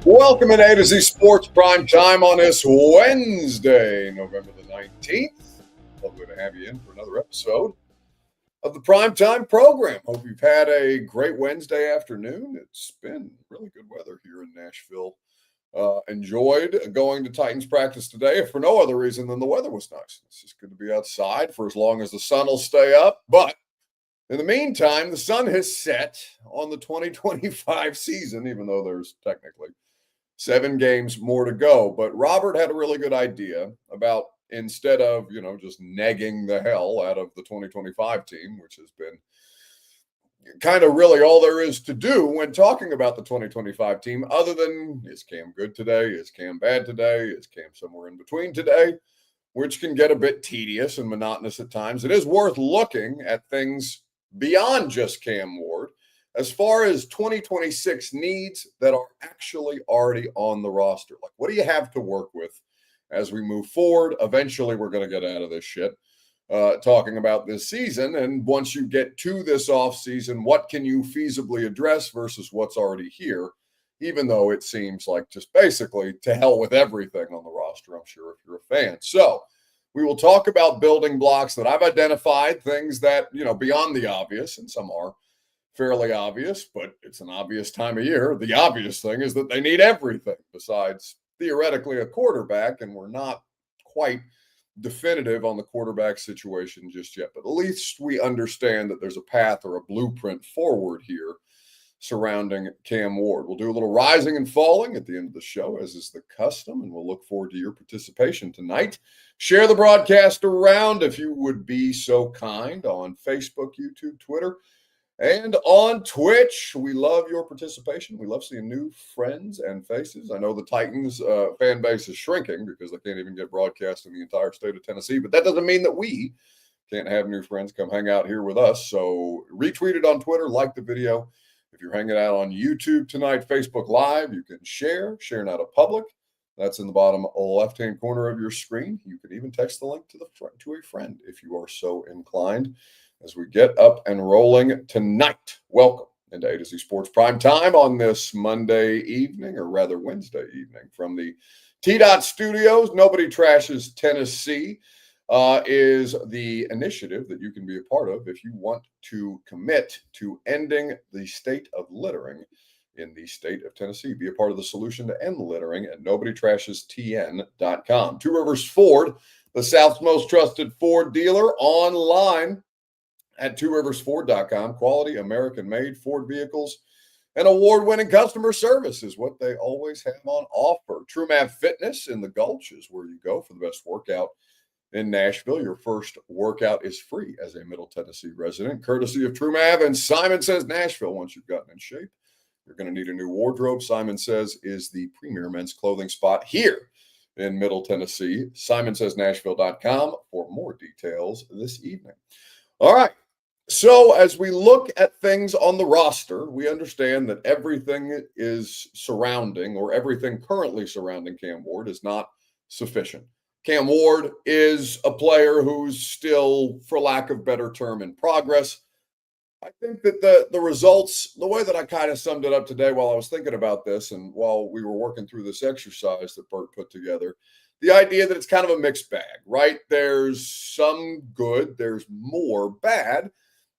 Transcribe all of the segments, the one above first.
Welcome in A to Z Sports Prime Time on this Wednesday, November the 19th. Lovely to have you in for another episode of the Prime Time program. Hope you've had a great Wednesday afternoon. It's been really good weather here in Nashville. Enjoyed going to Titans practice today, if for no other reason than the weather was nice. It's just good to be outside for as long as the sun will stay up. But in the meantime, the sun has set on the 2025 season, even though there's technically 7 games more to go. But Robert had a really good idea about instead of, just negging the hell out of the 2025 team, which has been kind of really all there is to do when talking about the 2025 team, other than is Cam good today? Is Cam bad today? Is Cam somewhere in between today? Which can get a bit tedious and monotonous at times. It is worth looking at things beyond just Cam Ward as far as 2026 needs that are actually already on the roster. Like, what do you have to work with as we move forward? Eventually, we're going to get out of this shit talking about this season. And once you get to this offseason, what can you feasibly address versus what's already here? Even though it seems like just basically to hell with everything on the roster, I'm sure, if you're a fan. So we will talk about building blocks that I've identified, things that, beyond the obvious, and some are fairly obvious, but it's an obvious time of year. The obvious thing is that they need everything besides theoretically a quarterback, and we're not quite definitive on the quarterback situation just yet. But at least we understand that there's a path or a blueprint forward here surrounding Cam Ward. We'll do a little rising and falling at the end of the show, as is the custom, and we'll look forward to your participation tonight. Share the broadcast around if you would be so kind on Facebook, YouTube, Twitter, and on Twitch. We love your participation. We love seeing new friends and faces. I know the Titans fan base is shrinking because they can't even get broadcast in the entire state of Tennessee, but that doesn't mean that we can't have new friends come hang out here with us. So retweet it on Twitter, like the video. If you're hanging out on YouTube tonight, Facebook Live, you can share now to public. That's in the bottom left-hand corner of your screen. You can even text the link to a friend if you are so inclined. As we get up and rolling tonight, welcome into A to Z Sports Prime Time on this Monday evening, or rather Wednesday evening, from the T-Dot Studios. Nobody Trashes Tennessee is the initiative that you can be a part of if you want to commit to ending the state of littering in the state of Tennessee. Be a part of the solution to end littering at nobodytrashestn.com. Two Rivers Ford, the South's most trusted Ford dealer, online at tworiversford.com. Quality American-made Ford vehicles and award-winning customer service is what they always have on offer. TrueMav Fitness in the Gulch is where you go for the best workout in Nashville. Your first workout is free as a Middle Tennessee resident, courtesy of TrueMav and Simon Says Nashville. Once you've gotten in shape, you're going to need a new wardrobe. Simon Says is the premier men's clothing spot here in Middle Tennessee. SimonSaysNashville.com for more details this evening. All right. So as we look at things on the roster, we understand that everything currently surrounding Cam Ward is not sufficient. Cam Ward is a player who's still, for lack of better term, in progress. I think that the results, the way that I kind of summed it up today while I was thinking about this and while we were working through this exercise that Bert put together, the idea that it's kind of a mixed bag, right? There's some good, there's more bad,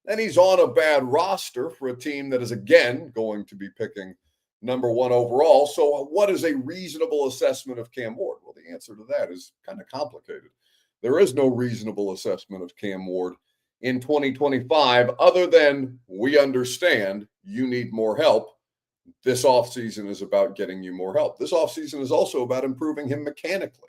and he's on a bad roster for a team that is, again, going to be picking number one overall. So what is a reasonable assessment of Cam Ward? Well, the answer to that is kind of complicated. There is no reasonable assessment of Cam Ward in 2025 other than we understand you need more help. This offseason is about getting you more help. This offseason is also about improving him mechanically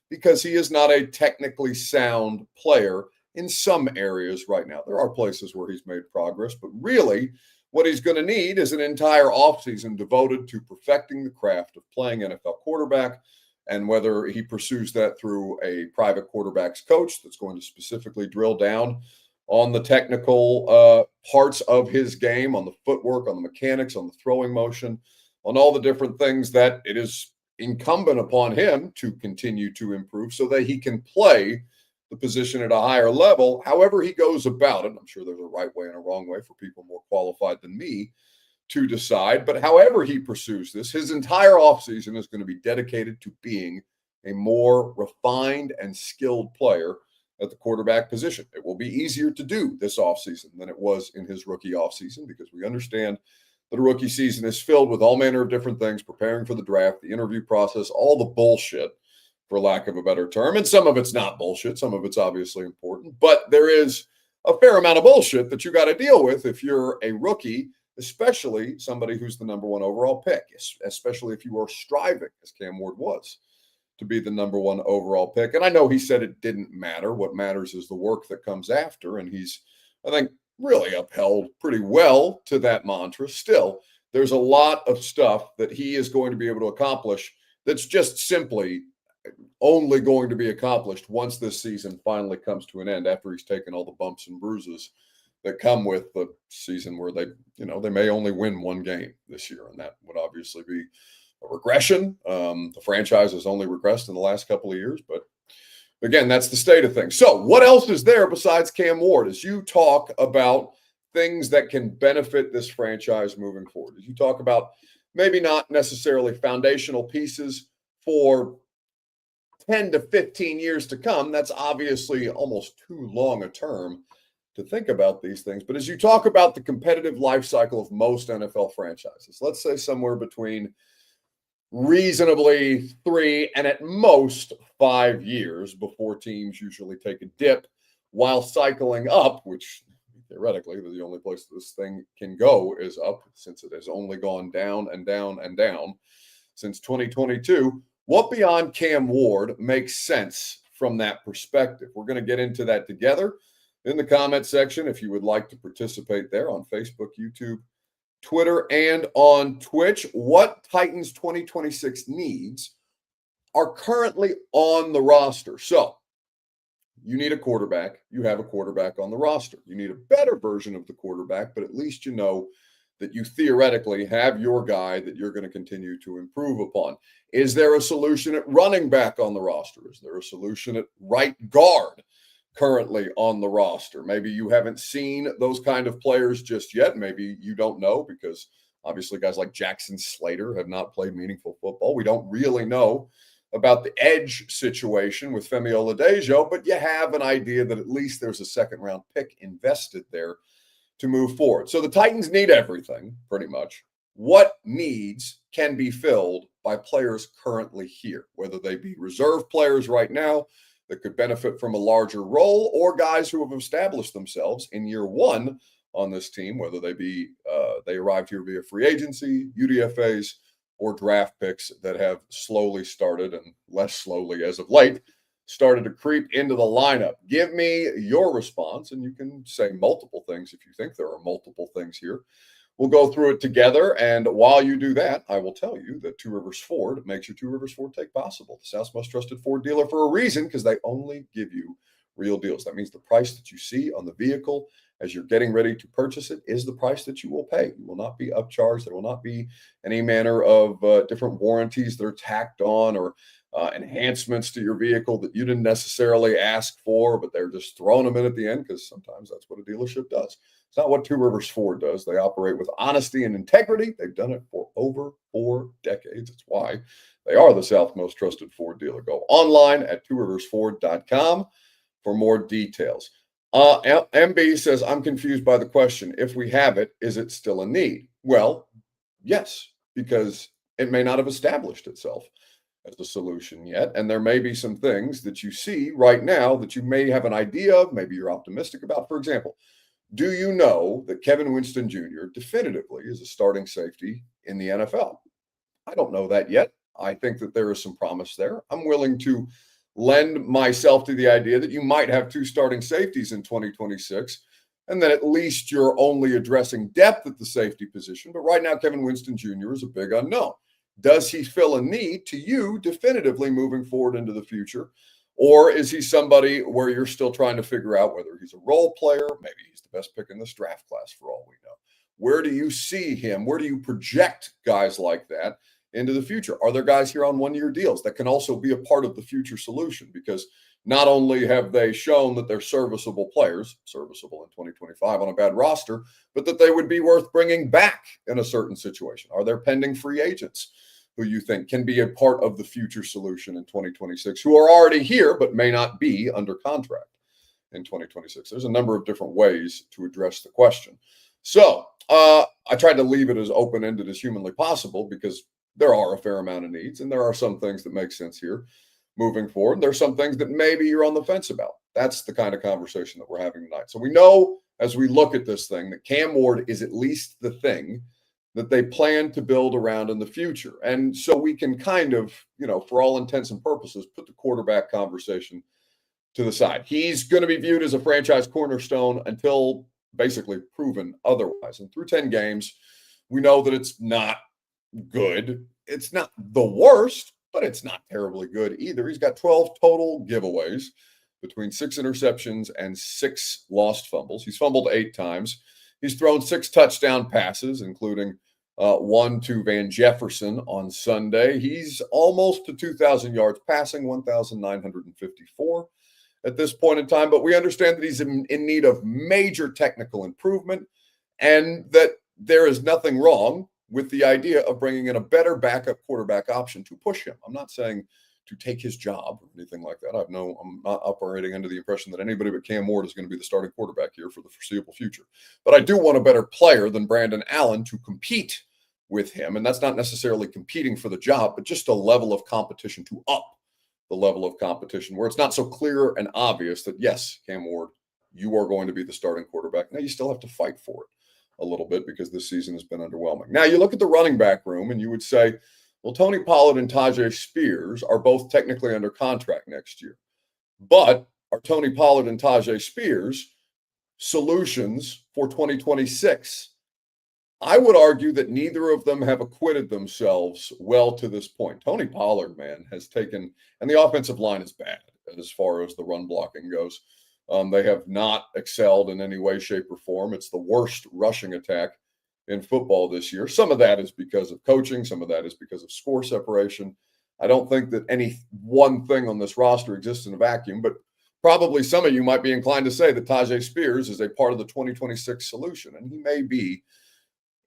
because he is not a technically sound player in some areas right now. There are places where he's made progress, but really what he's going to need is an entire offseason devoted to perfecting the craft of playing NFL quarterback, and whether he pursues that through a private quarterback's coach that's going to specifically drill down on the technical parts of his game, on the footwork, on the mechanics, on the throwing motion, on all the different things that it is incumbent upon him to continue to improve so that he can play the position at a higher level. However he goes about it, I'm sure there's a right way and a wrong way for people more qualified than me to decide. But however he pursues this, his entire offseason is going to be dedicated to being a more refined and skilled player at the quarterback position. It will be easier to do this offseason than it was in his rookie offseason, because we understand that a rookie season is filled with all manner of different things, preparing for the draft, the interview process, all the bullshit, for lack of a better term. And some of it's not bullshit. Some of it's obviously important. But there is a fair amount of bullshit that you got to deal with if you're a rookie, especially somebody who's the number one overall pick, especially if you are striving, as Cam Ward was, to be the number one overall pick. And I know he said it didn't matter. What matters is the work that comes after. And he's, I think, really upheld pretty well to that mantra. Still, there's a lot of stuff that he is going to be able to accomplish that's just simply only going to be accomplished once this season finally comes to an end, after he's taken all the bumps and bruises that come with the season where they may only win one game this year. And that would obviously be a regression. The franchise has only regressed in the last couple of years, but again, that's the state of things. So what else is there besides Cam Ward as you talk about things that can benefit this franchise moving forward? As you talk about maybe not necessarily foundational pieces for 10 to 15 years to come, that's obviously almost too long a term to think about these things. But as you talk about the competitive life cycle of most NFL franchises, let's say somewhere between reasonably 3 and at most 5 years before teams usually take a dip while cycling up, which theoretically the only place this thing can go is up, since it has only gone down and down and down since 2022. What beyond Cam Ward makes sense from that perspective? We're going to get into that together in the comment section. If you would like to participate there on Facebook, YouTube, Twitter, and on Twitch, what Titans 2026 needs are currently on the roster. So you need a quarterback. You have a quarterback on the roster. You need a better version of the quarterback, but at least you know that you theoretically have your guy that you're going to continue to improve upon. Is there a solution at running back on the roster? Is there a solution at right guard currently on the roster? Maybe you haven't seen those kind of players just yet. Maybe you don't know, because obviously guys like Jackson Slater have not played meaningful football. We don't really know about the edge situation with Femi Oladejo, but you have an idea that at least there's a second-round pick invested there to move forward. So the Titans need everything, pretty much. What needs can be filled by players currently here, whether they be reserve players right now that could benefit from a larger role, or guys who have established themselves in year one on this team, whether they be they arrived here via free agency, UDFAs, or draft picks that have slowly started, and less slowly as of late, started to creep into the lineup. Give me your response, and you can say multiple things if you think there are multiple things here. We'll go through it together, and while you do that, I will tell you that Two Rivers Ford makes your Two Rivers Ford take possible. The South's most trusted Ford dealer for a reason, because they only give you real deals. That means the price that you see on the vehicle as you're getting ready to purchase it is the price that you will pay. You will not be upcharged. There will not be any manner of different warranties that are tacked on, or enhancements to your vehicle that you didn't necessarily ask for, but they're just throwing them in at the end, because sometimes that's what a dealership does. It's not what Two Rivers Ford does. They operate with honesty and integrity. They've done it for over 4 decades. It's why they are the South's most trusted Ford dealer. Go online at tworiversford.com for more details. MB says, I'm confused by the question. If we have it, is it still a need? Well, yes, because it may not have established itself as a solution yet. And there may be some things that you see right now that you may have an idea of, maybe you're optimistic about. For example, do you know that Kevin Winston Jr. definitively is a starting safety in the NFL? I don't know that yet. I think that there is some promise there. I'm willing to lend myself to the idea that you might have 2 starting safeties in 2026, and that at least you're only addressing depth at the safety position. But right now, Kevin Winston Jr. is a big unknown. Does he fill a need to you definitively moving forward into the future? Or is he somebody where you're still trying to figure out whether he's a role player? Maybe he's the best pick in this draft class for all we know. Where do you see him? Where do you project guys like that into the future? Are there guys here on 1-year deals that can also be a part of the future solution? Because not only have they shown that they're serviceable players, serviceable in 2025 on a bad roster, but that they would be worth bringing back in a certain situation. Are there pending free agents who you think can be a part of the future solution in 2026, who are already here but may not be under contract in 2026? There's a number of different ways to address the question. So I tried to leave it as open-ended as humanly possible because there are a fair amount of needs, and there are some things that make sense here moving forward. There's some things that maybe you're on the fence about. That's the kind of conversation that we're having tonight. So we know as we look at this thing that Cam Ward is at least the thing that they plan to build around in the future. And so we can kind of, for all intents and purposes, put the quarterback conversation to the side. He's going to be viewed as a franchise cornerstone until basically proven otherwise. And through 10 games, we know that it's not good. It's not the worst, but it's not terribly good either. He's got 12 total giveaways between 6 interceptions and 6 lost fumbles. He's fumbled 8 times. He's thrown 6 touchdown passes, including one to Van Jefferson on Sunday. He's almost to 2,000 yards passing, 1,954 at this point in time. But we understand that he's in need of major technical improvement and that there is nothing wrong with the idea of bringing in a better backup quarterback option to push him. I'm not saying to take his job or anything like that. I'm not operating under the impression that anybody but Cam Ward is going to be the starting quarterback here for the foreseeable future. But I do want a better player than Brandon Allen to compete with him. And that's not necessarily competing for the job, but just a level of competition to up the level of competition where it's not so clear and obvious that, yes, Cam Ward, you are going to be the starting quarterback. Now you still have to fight for it a little bit because this season has been underwhelming. Now you look at the running back room and you would say, well, Tony Pollard and Tyjae Spears are both technically under contract next year. But are Tony Pollard and Tyjae Spears solutions for 2026? I would argue that neither of them have acquitted themselves well to this point. Tony Pollard, man, has taken, and the offensive line is bad as far as the run blocking goes. They have not excelled in any way, shape, or form. It's the worst rushing attack in football this year. Some of that is because of coaching. Some of that is because of score separation. I don't think that any one thing on this roster exists in a vacuum, but probably some of you might be inclined to say that Tyjae Spears is a part of the 2026 solution, and he may be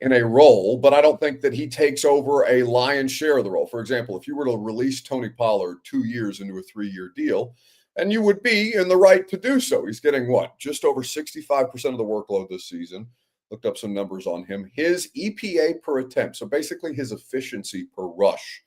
in a role, but I don't think that he takes over a lion's share of the role. For example, if you were to release Tony Pollard 2 years into a 3-year deal, and you would be in the right to do so. He's getting what? Just over 65% of the workload this season. Looked up some numbers on him. His EPA per attempt, so basically his efficiency per rush,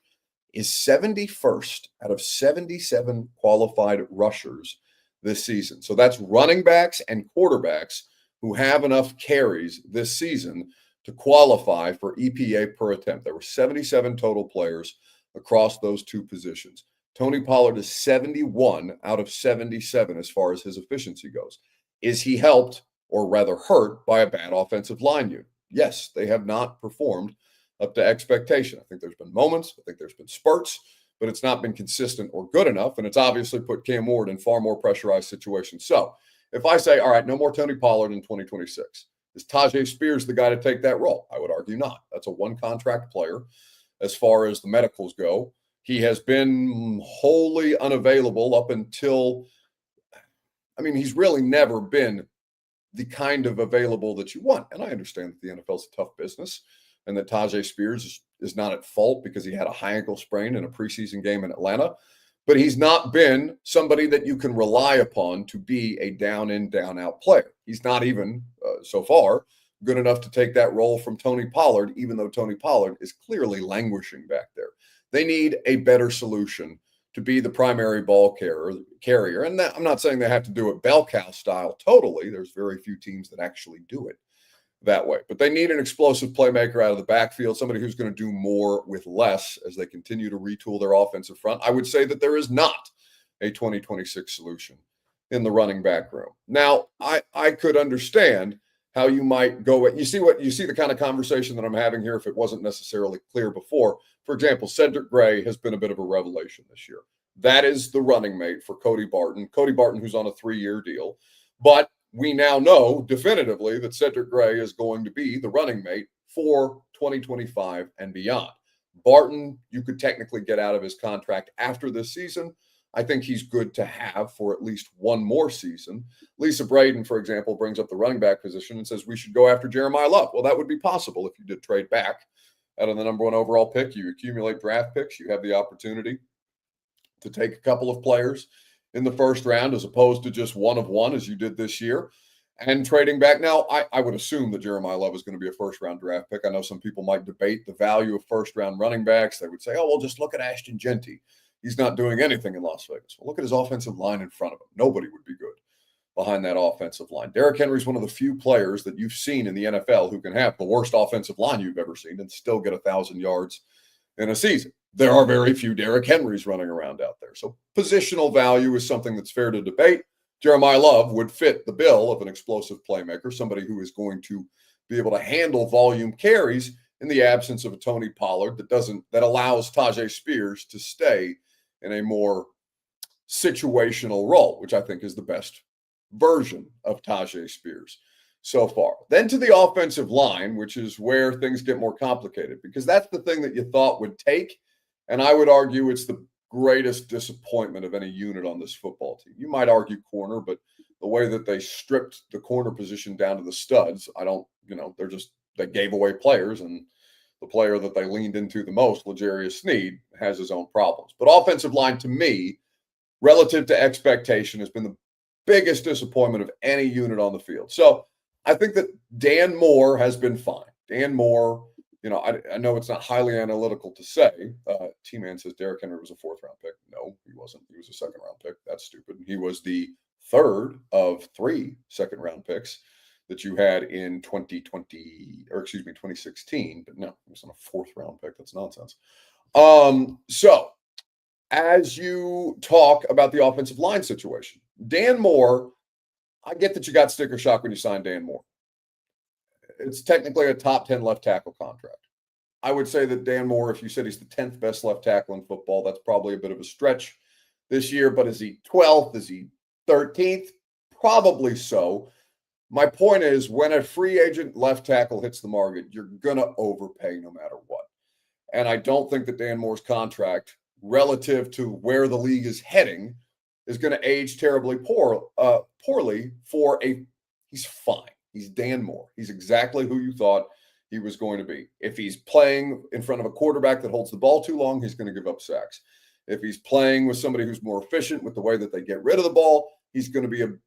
is 71st out of 77 qualified rushers this season. So that's running backs and quarterbacks who have enough carries this season to qualify for EPA per attempt. There were 77 total players across those two positions. Tony Pollard is 71 out of 77 as far as his efficiency goes. Is he helped or rather hurt by a bad offensive line unit? Yes, they have not performed up to expectation. I think there's been moments, I think there's been spurts, but it's not been consistent or good enough, and it's obviously put Cam Ward in far more pressurized situations. So if I say, all right, no more Tony Pollard in 2026, is Tyjae Spears the guy to take that role? I would argue not. That's a one-contract player as far as the medicals go. He has been wholly unavailable up until, he's really never been the kind of available that you want. And I understand that the NFL is a tough business and that Tyjae Spears is not at fault because he had a high ankle sprain in a preseason game in Atlanta. But he's not been somebody that you can rely upon to be a down-in, down-out player. He's not even, so far, good enough to take that role from Tony Pollard, even though Tony Pollard is clearly languishing back there. They need a better solution to be the primary ball carrier. And I'm not saying they have to do it bell cow style totally. There's very few teams that actually do it that way. But they need an explosive playmaker out of the backfield, somebody who's going to do more with less as they continue to retool their offensive front. I would say that there is not a 2026 solution in the running back room. Now, I could understand how you might go. You see the kind of conversation that I'm having here if it wasn't necessarily clear before. For example, Cedric Gray has been a bit of a revelation this year. That is the running mate for Cody Barton. Cody Barton, who's on a 3-year deal. But we now know definitively that Cedric Gray is going to be the running mate for 2025 and beyond. Barton, you could technically get out of his contract after this season. I think he's good to have for at least one more season. Lisa Braden, for example, brings up the running back position and says we should go after Jeremiah Love. Well, that would be possible if you did trade back out of the number 1 overall pick. You accumulate draft picks. You have the opportunity to take a couple of players in the first round as opposed to just one of one as you did this year and trading back. Now, I would assume that Jeremiah Love is going to be a first-round draft pick. I know some people might debate the value of first-round running backs. They would say, oh, well, just look at Ashton Jeanty. He's not doing anything in Las Vegas. Well, look at his offensive line in front of him. Nobody would be good behind that offensive line. Derrick Henry is one of the few players that you've seen in the NFL who can have the worst offensive line you've ever seen and still get 1,000 yards in a season. There are very few Derrick Henrys running around out there. So positional value is something that's fair to debate. Jeremiah Love would fit the bill of an explosive playmaker, somebody who is going to be able to handle volume carries in the absence of a Tony Pollard that allows Tyjae Spears to stay in a more situational role, which I think is the best version of Tyjae Spears so far. Then to the offensive line, which is where things get more complicated, because that's the thing that you thought would take. And I would argue it's the greatest disappointment of any unit on this football team. You might argue corner, but the way that they stripped the corner position down to the studs, they gave away players, and the player that they leaned into the most, L'Jarius Sneed, has his own problems. But offensive line, to me, relative to expectation, has been the biggest disappointment of any unit on the field. So I think that Dan Moore has been fine. Dan Moore, I know it's not highly analytical to say. T-Man says Derrick Henry was a 4th-round pick. No, he wasn't. He was a 2nd-round pick. That's stupid. He was the 3rd of 3 second-round picks that you had in 2016. But no, he wasn't a 4th-round pick. That's nonsense. So as you talk about the offensive line situation, Dan Moore, I get that you got sticker shock when you signed Dan Moore. It's technically a top 10 left tackle contract. I would say that Dan Moore, if you said he's the 10th best left tackle in football, that's probably a bit of a stretch this year. But is he 12th? Is he 13th? Probably so. My point is, when a free agent left tackle hits the market, you're going to overpay no matter what. And I don't think that Dan Moore's contract, relative to where the league is heading, is going to age terribly poorly he's fine. He's Dan Moore. He's exactly who you thought he was going to be. If he's playing in front of a quarterback that holds the ball too long, he's going to give up sacks. If he's playing with somebody who's more efficient with the way that they get rid of the ball, he's going to be an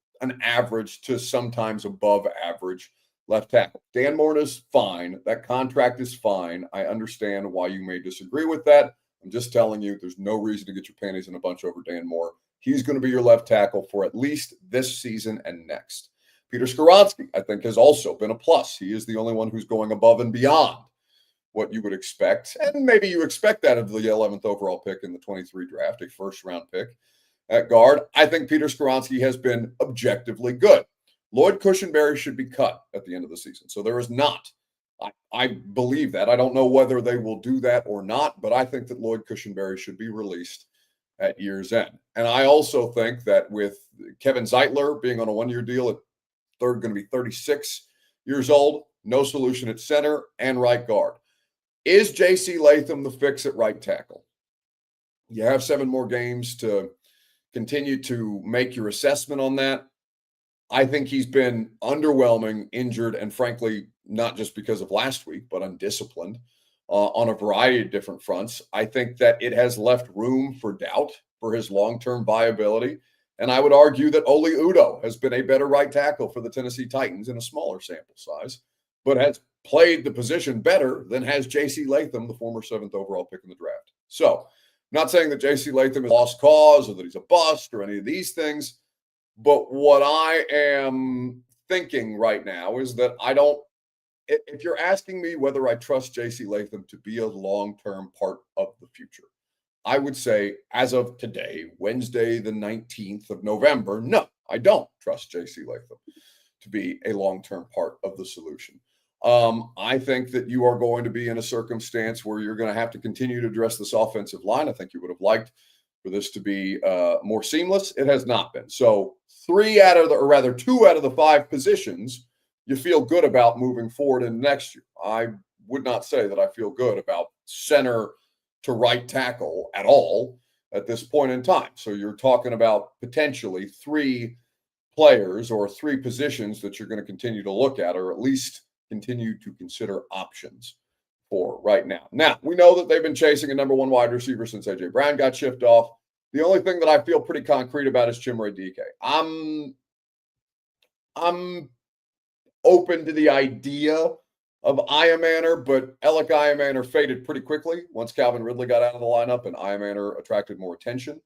average to sometimes above average left tackle. Dan Moore is fine. That contract is fine. I understand why you may disagree with that. I'm just telling you, there's no reason to get your panties in a bunch over Dan Moore. He's going to be your left tackle for at least this season and next. Peter Skoronski, I think, has also been a plus. He is the only one who's going above and beyond what you would expect. And maybe you expect that of the 11th overall pick in the 23 draft, a 1st-round pick at guard. I think Peter Skoronski has been objectively good. Lloyd Cushenberry should be cut at the end of the season. So there is not. I believe that. I don't know whether they will do that or not, but I think that Lloyd Cushenberry should be released at year's end. And I also think that with Kevin Zeitler being on a 1-year deal at going to be 36 years old, no solution at center and right guard. Is J.C. Latham the fix at right tackle? You have 7 more games to continue to make your assessment on that. I think he's been underwhelming, injured, and frankly, not just because of last week, but undisciplined on a variety of different fronts. I think that it has left room for doubt for his long-term viability. And I would argue that Oli Udoh has been a better right tackle for the Tennessee Titans in a smaller sample size, but has played the position better than has J.C. Latham, the former 7th overall pick in the draft. So I'm not saying that J.C. Latham is a lost cause or that he's a bust or any of these things, but what I am thinking right now is that if you're asking me whether I trust J.C. Latham to be a long-term part of the future, I would say, as of today, Wednesday, the 19th of November, no, I don't trust J.C. Latham to be a long-term part of the solution. I think that you are going to be in a circumstance where you're going to have to continue to address this offensive line. I think you would have liked for this to be more seamless. It has not been. So 2 out of the 5 positions you feel good about moving forward in next year. I would not say that I feel good about center to right tackle at all. at this point in time. So you're talking about potentially 3 players or 3 positions that you're going to continue to look at, or at least continue to consider options for right now. Now, we know that they've been chasing a number 1 wide receiver since A.J. Brown got shipped off. The only thing that I feel pretty concrete about is Chimere Dike. I'm open to the idea of Iamaner, but Alec Iamaner faded pretty quickly once Calvin Ridley got out of the lineup and Iamaner attracted more attention.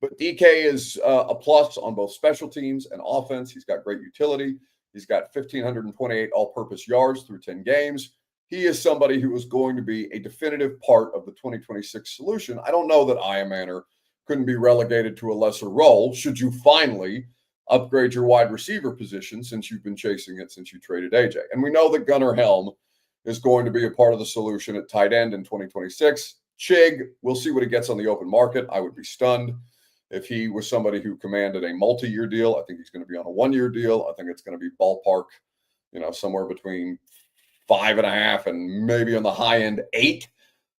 But Dike is a plus on both special teams and offense. He's got great utility. He's got 1,528 all-purpose yards through 10 games. He is somebody who is going to be a definitive part of the 2026 solution. I don't know that Iamaner couldn't be relegated to a lesser role should you finally upgrade your wide receiver position, since you've been chasing it since you traded AJ. And we know that Gunnar Helm is going to be a part of the solution at tight end in 2026. Chig, we'll see what he gets on the open market. I would be stunned if he was somebody who commanded a multi-year deal. I think he's going to be on a 1-year deal. I think it's going to be ballpark, somewhere between 5.5 and maybe on the high end 8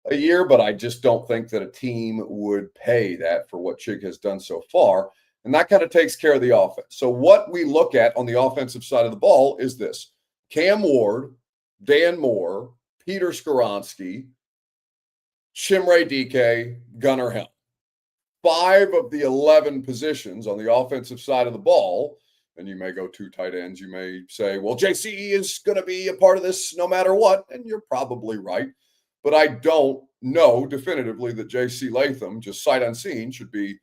a year. But I just don't think that a team would pay that for what Chig has done so far. And that kind of takes care of the offense. So what we look at on the offensive side of the ball is this: Cam Ward, Dan Moore, Peter Skoronski, Chimere Dike, Gunnar Helm. 5 of the 11 positions on the offensive side of the ball. And you may go 2 tight ends. You may say, well, JC is going to be a part of this no matter what. And you're probably right. But I don't know definitively that JC Latham, just sight unseen, should be,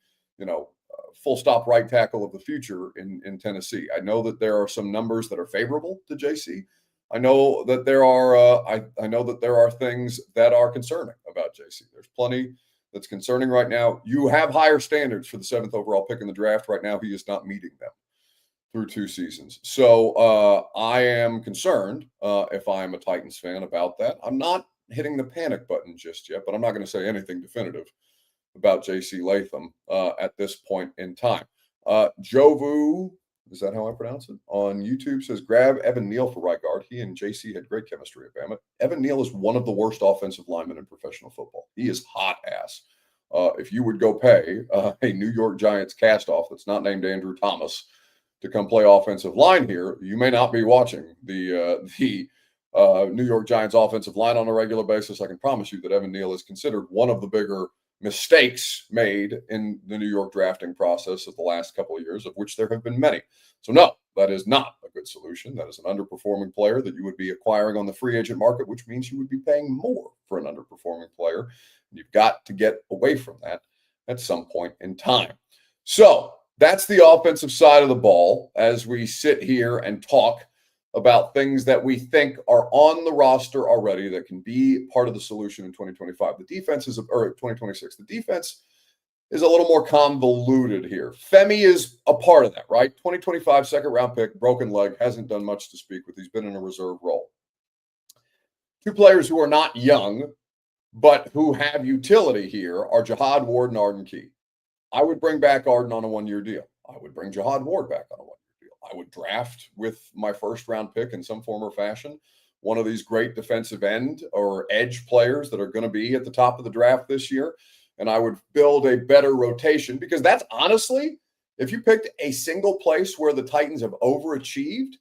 full stop right tackle of the future in Tennessee. I know that there are some numbers that are favorable to JC. I know that there are I know that there are things that are concerning about JC. There's plenty that's concerning right now. You have higher standards for the 7th overall pick in the draft. Right now, he is not meeting them through 2 seasons. So I am concerned if I am a Titans fan about that. I'm not hitting the panic button just yet, but I'm not going to say anything definitive about JC Latham at this point in time. Jovu, is that how I pronounce it? On YouTube says, grab Evan Neal for right guard. He and JC had great chemistry at Bama. Evan Neal is one of the worst offensive linemen in professional football. He is hot ass. If you would go pay a New York Giants cast-off that's not named Andrew Thomas to come play offensive line here, you may not be watching the New York Giants offensive line on a regular basis. I can promise you that Evan Neal is considered one of the bigger mistakes made in the New York drafting process of the last couple of years, of which there have been many. So no, that is not a good solution. That is an underperforming player that you would be acquiring on the free agent market, which means you would be paying more for an underperforming player. You've got to get away from that at some point in time. So that's the offensive side of the ball as we sit here and talk about things that we think are on the roster already that can be part of the solution in 2025. The defense is, or 2026. The defense is a little more convoluted here. Femi is a part of that, right? 2025 2nd round pick, broken leg, hasn't done much to speak with. He's been in a reserve role. 2 players who are not young, but who have utility here are Jihad Ward and Arden Key. I would bring back Arden on a 1-year deal. I would bring Jihad Ward back on a 1-year deal. I would draft with my 1st round pick in some form or fashion one of these great defensive end or edge players that are going to be at the top of the draft this year. And I would build a better rotation, because that's honestly, if you picked a single place where the Titans have overachieved,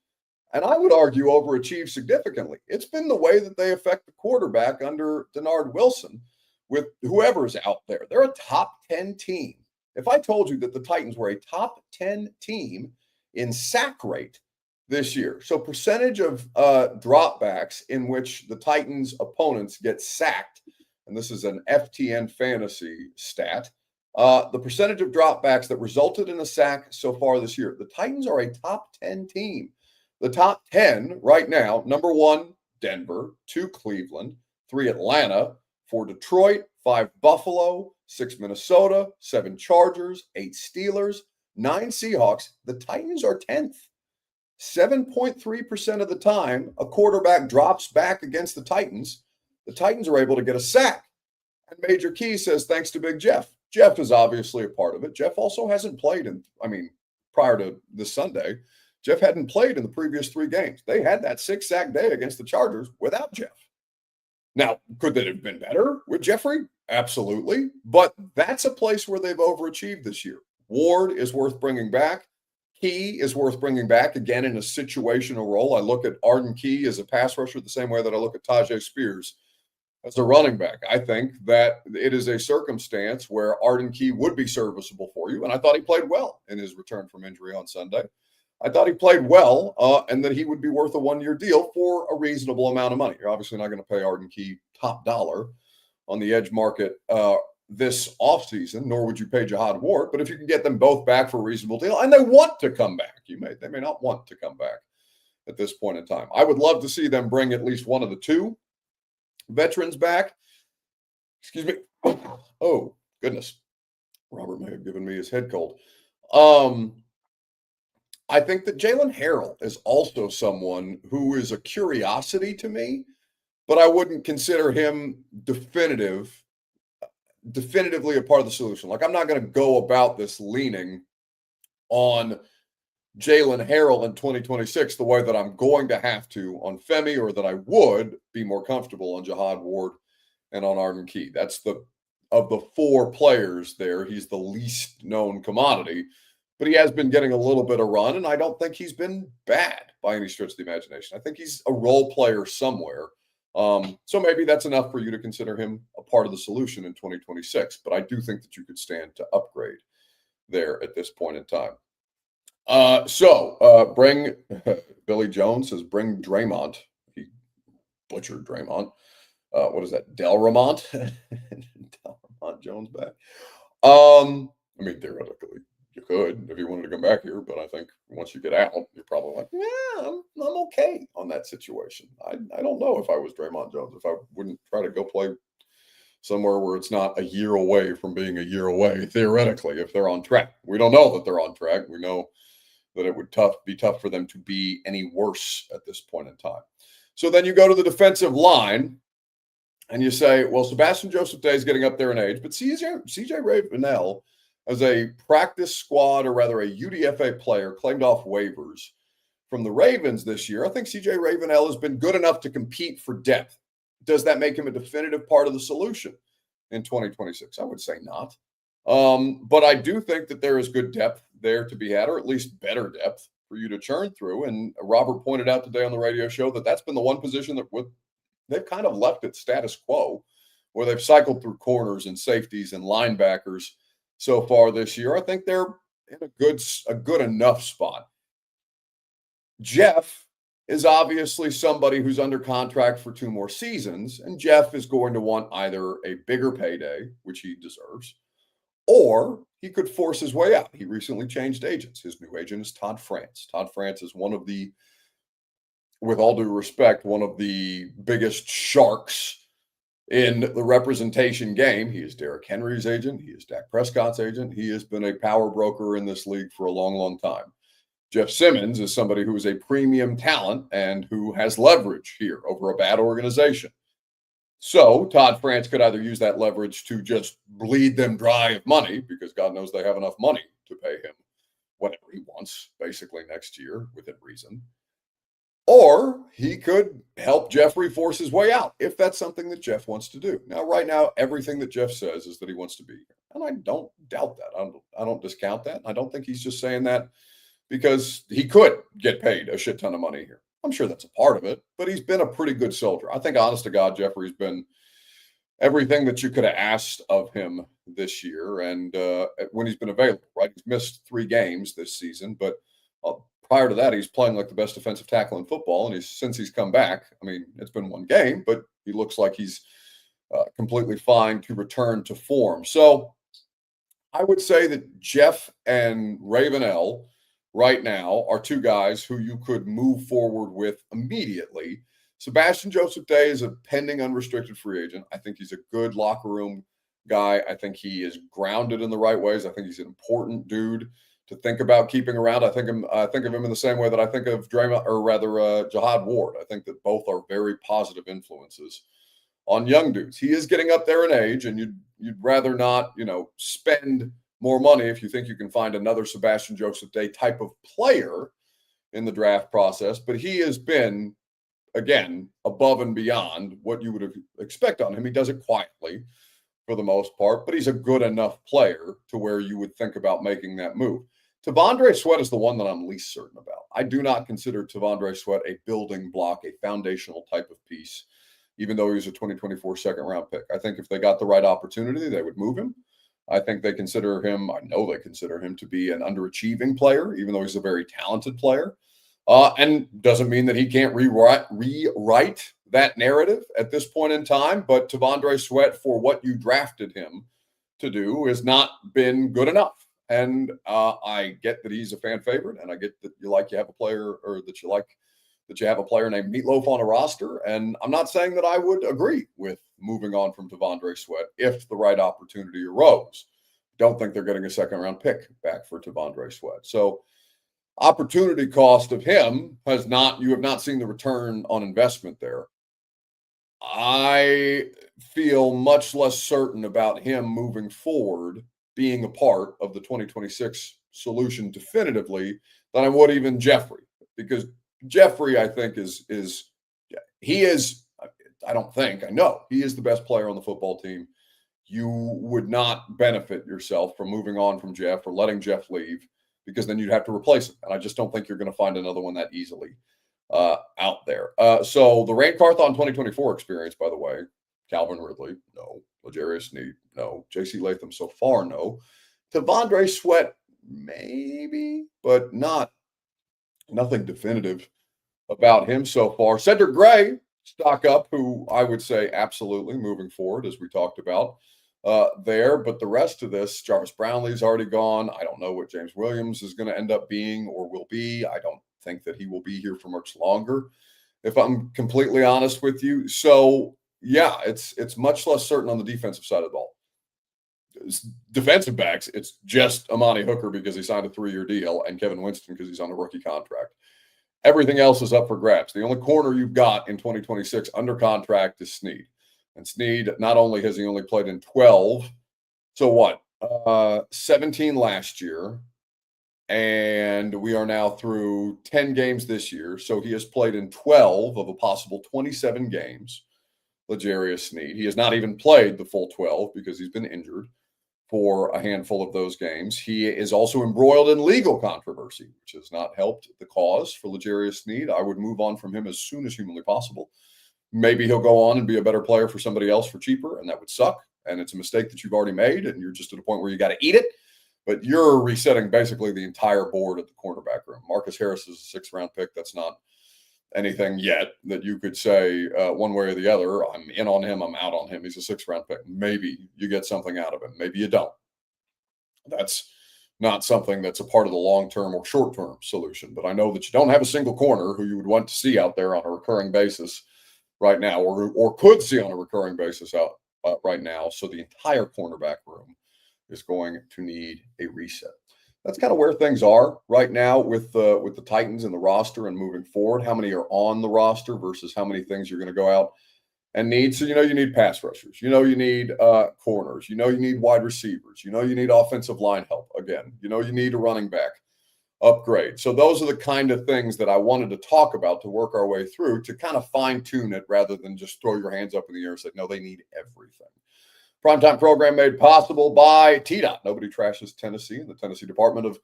and I would argue overachieved significantly, it's been the way that they affect the quarterback under Denard Wilson with whoever's out there. They're a top 10 team. If I told you that the Titans were a top 10 team in sack rate this year, so percentage of dropbacks in which the Titans' opponents get sacked, and this is an FTN fantasy stat, the percentage of dropbacks that resulted in a sack so far this year, the Titans are a top 10 team. The top 10 right now: number 1, Denver; 2, Cleveland; 3, Atlanta; 4, Detroit; 5, Buffalo; 6, Minnesota; 7, Chargers; 8, Steelers; 9, Seahawks. The Titans are 10th. 7.3% of the time a quarterback drops back against the Titans are able to get a sack. And Major Key says, thanks to Big Jeff. Jeff is obviously a part of it. Jeff also hasn't played prior to this Sunday, Jeff hadn't played in the previous 3 games. They had that 6-sack day against the Chargers without Jeff. Now, could that have been better with Jeffrey? Absolutely. But that's a place where they've overachieved this year. Ward is worth bringing back. Key is worth bringing back again in a situational role. I look at Arden Key as a pass rusher the same way that I look at Tajay Spears as a running back. I think that it is a circumstance where Arden Key would be serviceable for you. And I thought he played well in his return from injury on Sunday. I thought he played well and that he would be worth a 1-year deal for a reasonable amount of money. You're obviously not going to pay Arden Key top dollar on the edge market this offseason, nor would you pay Jihad Ward. But if you can get them both back for a reasonable deal, and they want to come back, they may not want to come back at this point in time. I would love to see them bring at least one of the two veterans back. Excuse me. Oh, goodness. Robert may have given me his head cold. I think that Jalen Harrell is also someone who is a curiosity to me, but I wouldn't consider him definitively a part of the solution. Like, I'm not going to go about this leaning on Jalen Harrell in 2026 the way that I'm going to have to on Femi, or that I would be more comfortable on Jihad Ward and on Arden Key. That's of the four players there, he's the least known commodity, but he has been getting a little bit of run, and I don't think he's been bad by any stretch of the imagination. I think he's a role player somewhere. So maybe that's enough for you to consider him a part of the solution in 2026. But I do think that you could stand to upgrade there at this point in time. Bring Billy Jones says bring Draymond. He butchered Draymond. What is that? Delramont? Delramont Jones back. I mean, theoretically, you could if you wanted to come back here, but I think once you get out, you're probably like, yeah, I'm okay on that situation. I don't know if I was Draymond Jones, if I wouldn't try to go play somewhere where it's not a year away from being a year away, theoretically, if they're on track. We don't know that they're on track. We know that it would be tough for them to be any worse at this point in time. So then you go to the defensive line and you say, well, Sebastian Joseph Day is getting up there in age, but CJ Ravenel, as a practice squad, or rather a UDFA player, claimed off waivers from the Ravens this year. I think CJ Ravenel has been good enough to compete for depth. Does that make him a definitive part of the solution in 2026? I would say not. But I do think that there is good depth there to be had, or at least better depth for you to churn through. And Robert pointed out today on the radio show that that's been the one position that they've kind of left it status quo, where they've cycled through corners and safeties and linebackers so far this year. I think they're in a good enough spot. Jeff is obviously somebody who's under contract for 2 more seasons, and Jeff is going to want either a bigger payday, which he deserves, or he could force his way out. He recently changed agents. His new agent is Todd France. Todd France is one of the, with all due respect, one of the biggest sharks in the representation game. He is Derrick Henry's agent. He is Dak Prescott's agent. He has been a power broker in this league for a long, long time. Jeff Simmons is somebody who is a premium talent and who has leverage here over a bad organization. So Todd France could either use that leverage to just bleed them dry of money, because God knows they have enough money to pay him whatever he wants, basically next year within reason. Or he could help Jeffrey force his way out, if that's something that Jeff wants to do. Now, right now, everything that Jeff says is that he wants to be here. And I don't doubt that. I don't discount that. I don't think he's just saying that because he could get paid a shit ton of money here. I'm sure that's a part of it, but he's been a pretty good soldier. I think, honest to God, Jeffrey's been everything that you could have asked of him this year. And when he's been available, right? He's missed 3 games this season, but prior to that, he's playing like the best defensive tackle in football. And since he's come back, I mean, it's been 1 game, but he looks like he's completely fine to return to form. So I would say that Jeff and Ravenel right now are 2 guys who you could move forward with immediately. Sebastian Joseph Day is a pending unrestricted free agent. I think he's a good locker room guy. I think he is grounded in the right ways. I think he's an important dude to think about keeping around. I think of him in the same way that I think of Jihad Ward. I think that both are very positive influences on young dudes. He is getting up there in age, and you'd rather not, spend more money if you think you can find another Sebastian Joseph Day type of player in the draft process. But he has been, again, above and beyond what you would expect on him. He does it quietly. for the most part, but he's a good enough player to where you would think about making that move. T'Vondre Sweat is the one that I'm least certain about. I do not consider T'Vondre Sweat a building block, a foundational type of piece, even though he was a 2024 second-round pick. I think if they got the right opportunity, they would move him. I think they consider him, I know they consider him to be an underachieving player, even though he's a very talented player. And doesn't mean that he can't rewrite that narrative at this point in time. But T'Vondre Sweat, for what you drafted him to do, has not been good enough. And I get that he's a fan favorite, and I get that you have a player, or that you have a player named Meatloaf on a roster. And I'm not saying that I would agree with moving on from T'Vondre Sweat if the right opportunity arose. Don't think they're getting a second-round pick back for T'Vondre Sweat. So opportunity cost of him you have not seen the return on investment there. I feel much less certain about him moving forward being a part of the 2026 solution definitively than I would even Jeffrey, because Jeffrey, I think, I know he is the best player on the football team. You would not benefit yourself from moving on from Jeff or letting Jeff leave, because then you'd have to replace him. And I just don't think you're going to find another one that easily out there. So the Ray Carthon 2024 experience, by the way, Calvin Ridley, no. L'Jarius Sneed, no. J.C. Latham, so far, no. T'Vondre Sweat, maybe, but nothing definitive about him so far. Cedric Gray, stock up, who I would say absolutely moving forward, as we talked about there. But the rest of this, Jarvis Brownlee's already gone. I don't know what James Williams is going to end up being or will be. I don't think that he will be here for much longer, if I'm completely honest with you. So, yeah, it's much less certain on the defensive side of the ball. Defensive backs, it's just Amani Hooker because he signed a 3-year deal, and Kevin Winston because he's on a rookie contract. Everything else is up for grabs. The only corner you've got in 2026 under contract is Sneed. And Sneed, not only has he only played in 12, so what? 17 last year. And we are now through 10 games this year. So he has played in 12 of a possible 27 games, L'Jarius Sneed. He has not even played the full 12 because he's been injured for a handful of those games. He is also embroiled in legal controversy, which has not helped the cause for L'Jarius Sneed. I would move on from him as soon as humanly possible. Maybe he'll go on and be a better player for somebody else for cheaper, and that would suck. And it's a mistake that you've already made, and you're just at a point where you got to eat it. But you're resetting basically the entire board at the cornerback room. Marcus Harris is a 6th round pick. That's not anything yet that you could say one way or the other. I'm in on him. I'm out on him. He's a 6th round pick. Maybe you get something out of him. Maybe you don't. That's not something that's a part of the long-term or short-term solution. But I know that you don't have a single corner who you would want to see out there on a recurring basis right now, or could see on a recurring basis out right now. So the entire cornerback room is going to need a reset. That's kind of where things are right now with the Titans and the roster and moving forward. How many are on the roster versus how many things you're going to go out and need. So, you need pass rushers. You need corners. You need wide receivers. You need offensive line help. Again, you need a running back upgrade. So those are the kind of things that I wanted to talk about to work our way through to kind of fine tune it rather than just throw your hands up in the air and say, no, they need everything. Primetime program made possible by TDOT. Nobody Trashes Tennessee. And the Tennessee Department of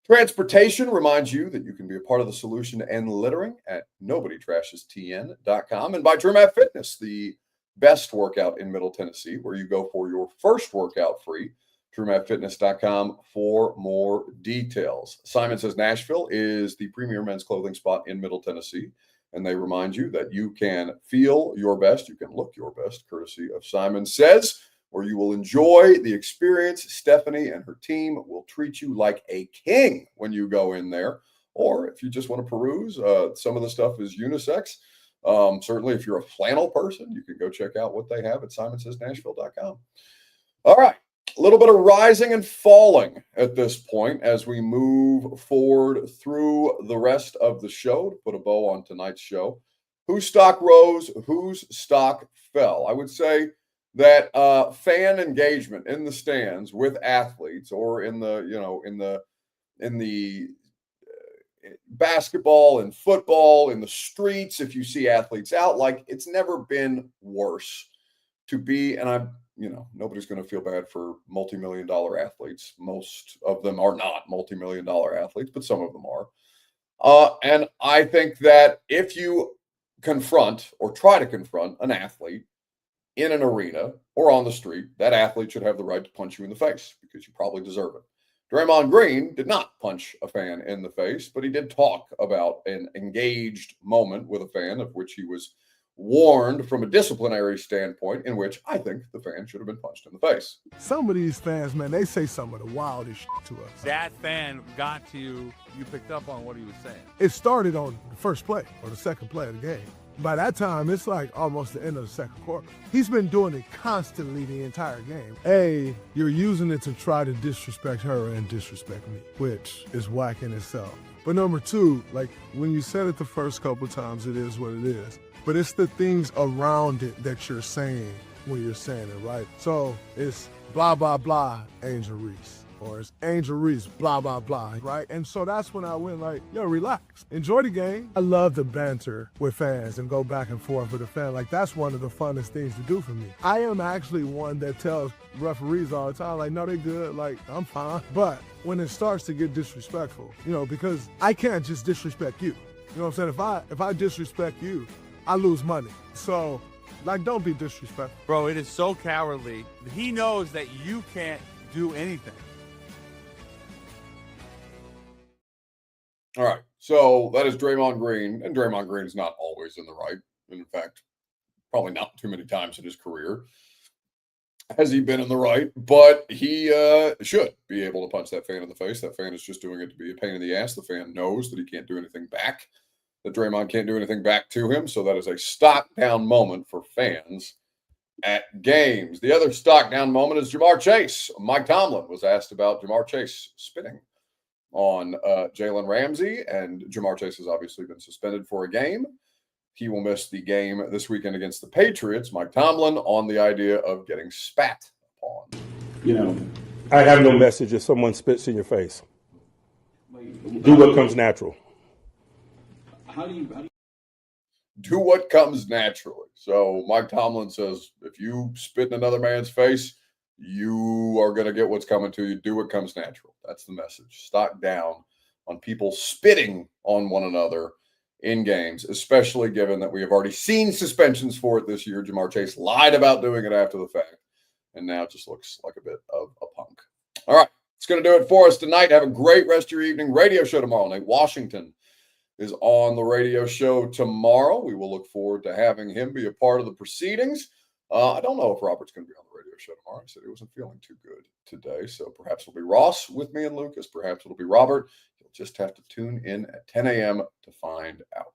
Transportation reminds you that you can be a part of the solution to end littering at nobodytrashestn.com. And by TrueMath Fitness, the best workout in Middle Tennessee, where you go for your first workout free. TrueMathFitness.com for more details. Simon Says Nashville is the premier men's clothing spot in Middle Tennessee. And they remind you that you can feel your best, you can look your best, courtesy of Simon Says, where you will enjoy the experience. Stephanie and her team will treat you like a king when you go in there. Or if you just want to peruse, some of the stuff is unisex. Certainly, if you're a flannel person, you can go check out what they have at SimonSaysNashville.com. All right. A little bit of rising and falling at this point as we move forward through the rest of the show to put a bow on tonight's show. Whose stock rose, whose stock fell? I would say that fan engagement in the stands with athletes or in the basketball and football in the streets, if you see athletes out, like it's never been worse to be. And nobody's going to feel bad for multi-million-dollar athletes. Most of them are not multi-million-dollar athletes, but some of them are. And I think that if you confront or try to confront an athlete in an arena or on the street, that athlete should have the right to punch you in the face because you probably deserve it. Draymond Green did not punch a fan in the face, but he did talk about an engaged moment with a fan of which he was warned from a disciplinary standpoint, in which I think the fan should have been punched in the face. Some of these fans, man, they say some of the wildest shit to us. That fan got to you. You picked up on what he was saying. It started on the first play or the second play of the game. By that time, it's like almost the end of the second quarter. He's been doing it constantly the entire game. A, you're using it to try to disrespect her and disrespect me, which is whack in itself. But number two, like when you said it the first couple times, it is what it is. But it's the things around it that you're saying when you're saying it, right? So it's blah, blah, blah, Angel Reese. Or it's Angel Reese, blah, blah, blah, right? And so that's when I went like, yo, relax. Enjoy the game. I love to banter with fans and go back and forth with a fan. Like, that's one of the funnest things to do for me. I am actually one that tells referees all the time, like, no, they good, like, I'm fine. But when it starts to get disrespectful, because I can't just disrespect you. You know what I'm saying? If I disrespect you, I lose money. So, like, don't be disrespectful. Bro, it is so cowardly. He knows that you can't do anything. All right. So that is Draymond Green. And Draymond Green is not always in the right. And in fact, probably not too many times in his career has he been in the right. But he should be able to punch that fan in the face. That fan is just doing it to be a pain in the ass. The fan knows that he can't do anything back, that Draymond can't do anything back to him. So that is a stock down moment for fans at games. The other stock down moment is Ja'Marr Chase. Mike Tomlin was asked about Ja'Marr Chase spitting on Jalen Ramsey, and Ja'Marr Chase has obviously been suspended for a game. He will miss the game this weekend against the Patriots. Mike Tomlin on the idea of getting spat upon. I have no message if someone spits in your face. Do what comes natural. Do what comes naturally. So Mike Tomlin says, if you spit in another man's face, you are going to get what's coming to you. Do what comes natural. That's the message. Stock down on people spitting on one another in games, especially given that we have already seen suspensions for it this year. Ja'Marr Chase lied about doing it after the fact, and now it just looks like a bit of a punk. All right, it's going to do it for us tonight. Have a great rest of your evening. Radio show tomorrow. Nate Washington is on the radio show tomorrow. We will look forward to having him be a part of the proceedings. I don't know if Robert's going to be on the radio show tomorrow. He said he wasn't feeling too good today. So perhaps it'll be Ross with me and Lucas. Perhaps it'll be Robert. You'll just have to tune in at 10 a.m. to find out.